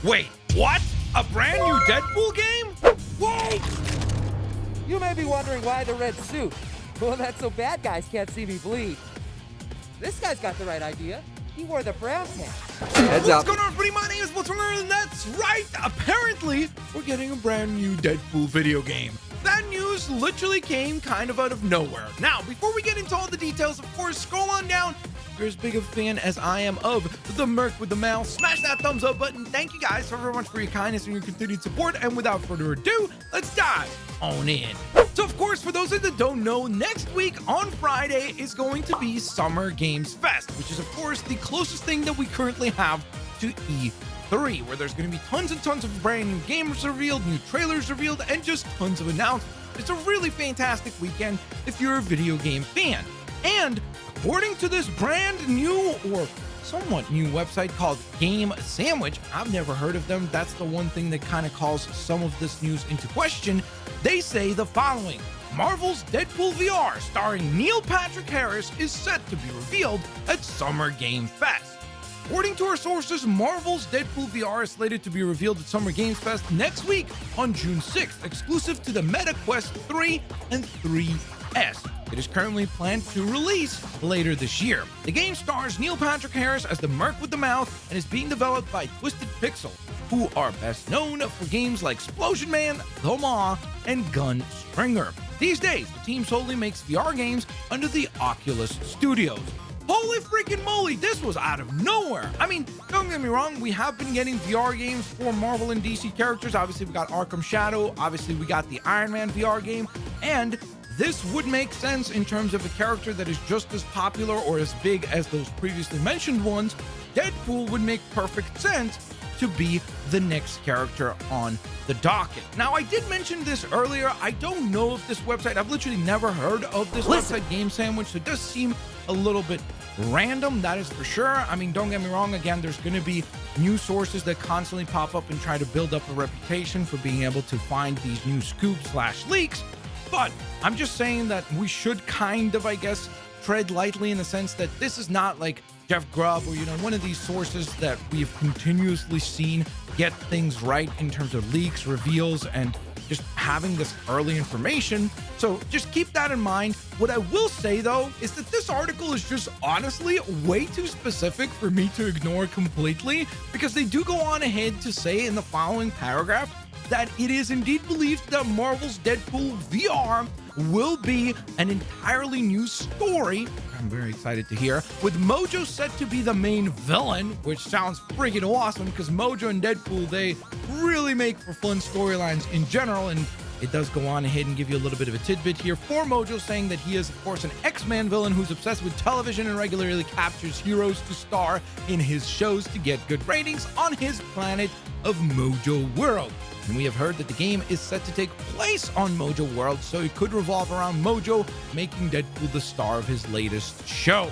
Wait, what? A brand new Deadpool game? Wait! You may be wondering why the red suit. Well, that's so bad guys can't see me bleed. This guy's got the right idea. He wore the brown pants. Heads up. What's going on, everybody? My name is Blitzwinger, and that's right. Apparently, we're getting a brand new Deadpool video game. That news literally came kind of out of nowhere. Now, before we get into all the details, of course, scroll on down. If you're as big of a fan as I am of the Merc with the Mouth, smash that thumbs up button. Thank you guys so very much for your kindness and your continued support. And without further ado, let's dive on in. So, of course, for those that don't know, next week on Friday is going to be Summer Games Fest, which is, of course, the closest thing that we currently have to E3, where there's going to be tons and tons of brand new games revealed, new trailers revealed, and just tons of announcements. It's a really fantastic weekend if you're a video game fan. And according to this brand new or somewhat new website called Game Sandwich, I've never heard of them. That's the one thing that kind of calls some of this news into question. They say the following: Marvel's Deadpool VR starring Neil Patrick Harris is set to be revealed at Summer Game Fest. According to our sources, Marvel's Deadpool VR is slated to be revealed at Summer Games Fest next week on June 6th, exclusive to the Meta Quest 3 and 3S. It is currently planned to release later this year. The game stars Neil Patrick Harris as the Merc with the Mouth and is being developed by Twisted Pixel, who are best known for games like Splosion Man, The Maw, and Gunstringer. These days, the team solely makes VR games under the Oculus Studios. Holy freaking moly, this was out of nowhere. I mean, don't get me wrong, we have been getting VR games for Marvel and DC characters. Obviously, we got Arkham Shadow. Obviously, we got the Iron Man VR game. And this would make sense in terms of a character that is just as popular or as big as those previously mentioned ones. Deadpool would make perfect sense to be the next character on the docket. Now, I did mention this earlier. I don't know if this website, I've literally never heard of this website, Game Sandwich, so it does seem a little bit random, that is for sure. I mean, don't get me wrong, again, there's going to be new sources that constantly pop up and try to build up a reputation for being able to find these new scoops/leaks, but I'm just saying that we should kind of, I guess, tread lightly in the sense that this is not like Jeff Grubb or, one of these sources that we've continuously seen get things right in terms of leaks, reveals, and just having this early information. So just keep that in mind. What I will say, though, is that this article is just honestly way too specific for me to ignore completely, because they do go on ahead to say in the following paragraph that it is indeed believed that Marvel's Deadpool VR will be an entirely new story. I'm very excited to hear, with Mojo set to be the main villain, which sounds freaking awesome because Mojo and Deadpool, they really make for fun storylines in general. And it does go on ahead and give you a little bit of a tidbit here for Mojo, saying that he is, of course, an X-Men villain who's obsessed with television and regularly captures heroes to star in his shows to get good ratings on his planet of Mojo World. And we have heard that the game is set to take place on Mojo World, so it could revolve around Mojo, making Deadpool the star of his latest show.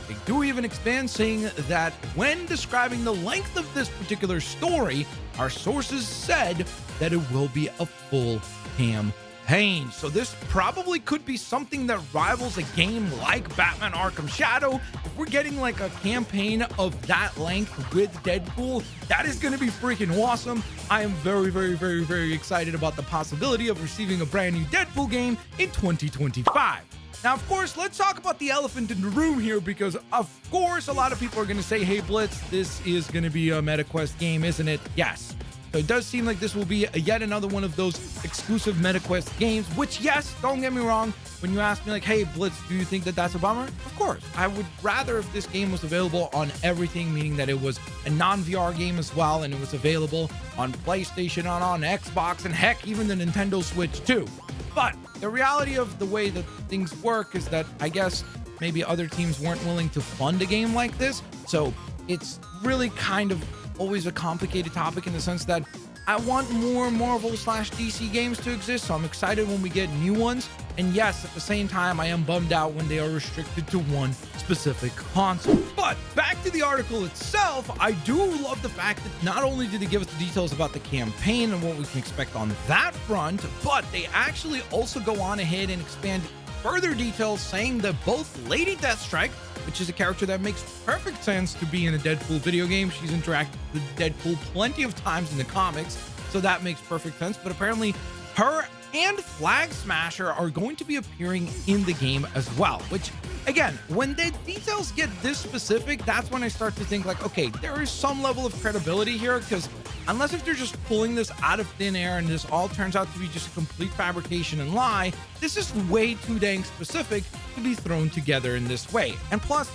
They do even expand, saying that when describing the length of this particular story, our sources said that it will be a full campaign. So this probably could be something that rivals a game like Batman Arkham Shadow. If we're getting like a campaign of that length with Deadpool, that is going to be freaking awesome. I am very, very, very, very excited about the possibility of receiving a brand new Deadpool game in 2025. Now, of course, let's talk about the elephant in the room here, because of course, a lot of people are going to say, hey, Blitz, this is going to be a MetaQuest game, isn't it? Yes. So it does seem like this will be yet another one of those exclusive MetaQuest games, which, yes, don't get me wrong. When you ask me like, hey, Blitz, do you think that that's a bummer? Of course. I would rather if this game was available on everything, meaning that it was a non-VR game as well, and it was available on PlayStation, on Xbox, and heck, even the Nintendo Switch too. But the reality of the way that things work is that I guess maybe other teams weren't willing to fund a game like this. So it's really kind of always a complicated topic in the sense that I want more Marvel/DC games to exist, so I'm excited when we get new ones. And yes, at the same time, I am bummed out when they are restricted to one specific console. But back to the article itself, I do love the fact that not only did they give us the details about the campaign and what we can expect on that front, but they actually also go on ahead and expand further details, saying that both Lady Deathstrike which is a character that makes perfect sense to be in a Deadpool video game. She's interacted with Deadpool plenty of times in the comics, so that makes perfect sense. But apparently her and Flag Smasher are going to be appearing in the game as well, which again, when the details get this specific, that's when I start to think like, okay, there is some level of credibility here, because unless if they're just pulling this out of thin air and this all turns out to be just a complete fabrication and lie, this is way too dang specific to be thrown together in this way. And plus,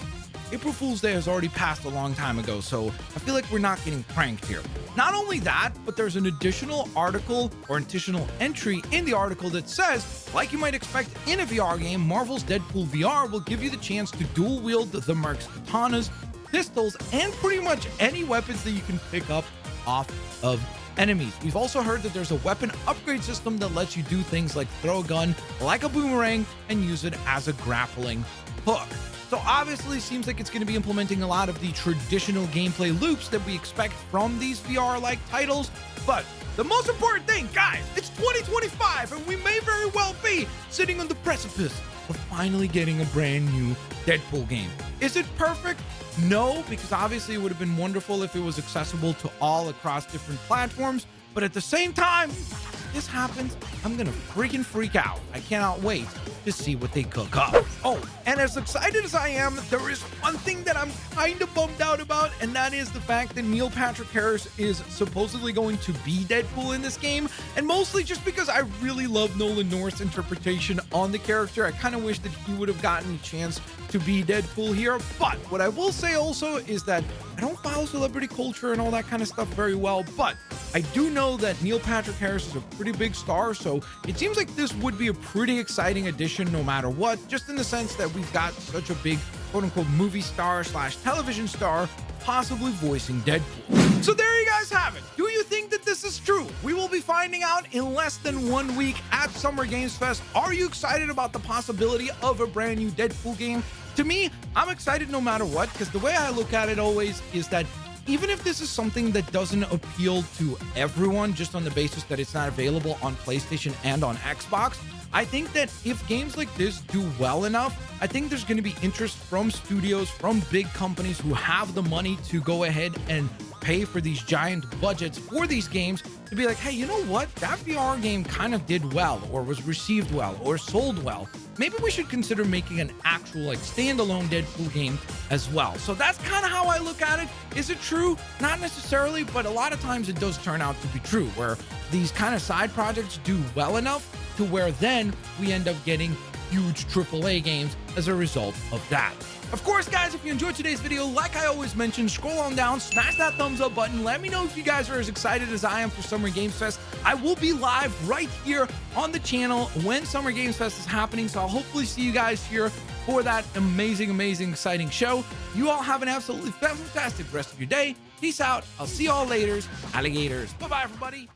April Fool's Day has already passed a long time ago, so I feel like we're not getting pranked here. Not only that, but there's an additional article or additional entry in the article that says, like you might expect in a VR game, Marvel's Deadpool VR will give you the chance to dual wield the Merc's katanas, pistols, and pretty much any weapons that you can pick up off of enemies. We've also heard that there's a weapon upgrade system that lets you do things like throw a gun like a boomerang and use it as a grappling hook. So obviously seems like it's going to be implementing a lot of the traditional gameplay loops that we expect from these VR-like titles. But the most important thing, guys, it's 2025 and we may very well be sitting on the precipice of finally getting a brand new Deadpool game. Is it perfect? No, because obviously it would have been wonderful if it was accessible to all across different platforms. But at the same time, if this happens, I'm gonna freaking freak out. I cannot wait to see what they cook up. Oh, and as excited as I am, there is one thing that I'm kind of bummed out about, and that is the fact that Neil Patrick Harris is supposedly going to be Deadpool in this game, and mostly just because I really love Nolan North's interpretation on the character. I kind of wish that he would have gotten a chance to be Deadpool here. But what I will say also is that I don't follow celebrity culture and all that kind of stuff very well, but I do know that Neil Patrick Harris is a pretty big star, so it seems like this would be a pretty exciting addition no matter what, just in the sense that we've got such a big quote-unquote movie star slash television star possibly voicing Deadpool. So there you guys have it. Do you think that this is true? We will be finding out in less than 1 week at Summer Games Fest. Are you excited about the possibility of a brand new Deadpool game? To me, I'm excited no matter what, because the way I look at it always is that even if this is something that doesn't appeal to everyone just on the basis that it's not available on PlayStation and on Xbox, I think that if games like this do well enough, I think there's going to be interest from studios, from big companies who have the money to go ahead and pay for these giant budgets for these games to be like, hey, you know what? That VR game kind of did well, or was received well, or sold well. Maybe we should consider making an actual like standalone Deadpool game as well. So that's kind of how I look at it. Is it true? Not necessarily, but a lot of times it does turn out to be true, where these kind of side projects do well enough to where then we end up getting huge AAA games as a result of that. Of course, guys, if you enjoyed today's video, like I always mention, scroll on down, smash that thumbs up button. Let me know if you guys are as excited as I am for Summer Games Fest. I will be live right here on the channel when Summer Games Fest is happening, so I'll hopefully see you guys here for that amazing, exciting show. You all have an absolutely fantastic rest of your day. Peace out. I'll see you all later, alligators. Bye-bye, everybody.